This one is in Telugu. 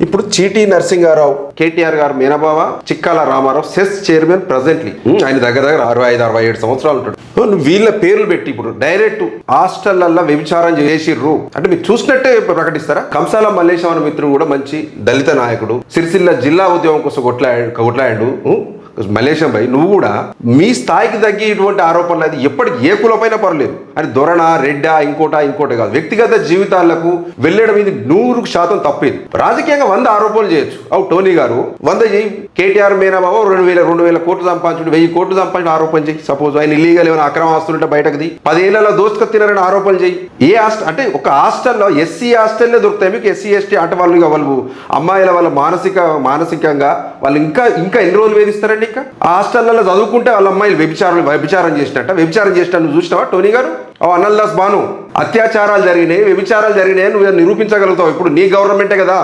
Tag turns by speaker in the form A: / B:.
A: ఇప్పుడు చీటీ నరసింహారావు కేటీఆర్ గారు మేనబావ Chikkala Rama Rao CESS chairman presently ఆయన దగ్గర 65-67 సంవత్సరాలు ఉంటాడు. వీళ్ళ పేర్లు పెట్టి ఇప్పుడు డైరెక్ట్ హాస్టళ్లలో వ్యభిచారం చేసిర్రు అంటే మీరు చూసినట్టే ప్రకటిస్తారా? కంసాల మల్లేశం అనే మిత్రుడు కూడా మంచి దళిత నాయకుడు, సిరిసిల్ల జిల్లా ఉద్యోగం కోసం కొట్లాడు మలేషియా భాయ్, నువ్వు కూడా మీ స్థాయికి తగ్గి ఇటువంటి ఆరోపణలు అది ఎప్పటికి ఏ కులపైన పర్లేదు అని దొరణ రెడ్డా ఇంకోటి కాదు, వ్యక్తిగత జీవితాలకు వెళ్ళడం ఇది 100% తప్పేది. రాజకీయంగా 100 ఆరోపణలు చేయొచ్చు. టోనీ గారు 100 చేయి, కేటీఆర్ మేనబాబు 2,000 కోట్లు సంపాదించుంటే 1000 కోట్లు సంపాదించిన ఆరోపణ చేయి. సపోజ్ ఆయన ఇల్లీగల్ ఏమైనా అక్రమ ఆస్తులుంటే బయటకుది 10 ఏళ్లలో దోసుకు తినారని ఆరోపణలు చేయి. ఏ హాస్టల్ అంటే ఒక హాస్టల్లో ఎస్సీ హాస్టల్లే దొరుకుతాయి మీకు, ఎస్సీ ఎస్టీ అంటే వాళ్ళు అమ్మాయిల వాళ్ళ మానసికంగా వాళ్ళు ఇంకా ఎన్ని రోజులు వేధిస్తారండి? ఇంకా ఆ హాస్టల్లో చదువుకుంటే వాళ్ళ అమ్మాయిలు వ్యభిచారం చేసినట్టు నువ్వు చూసినావా టోనీ గారు? అన్నల్దాస్ భాను, అత్యాచారాలు జరిగినాయి, వ్యభిచారాలు జరిగినాయి నువ్వు నిరూపించగలుగుతావు. ఇప్పుడు నీ గవర్నమెంటే కదా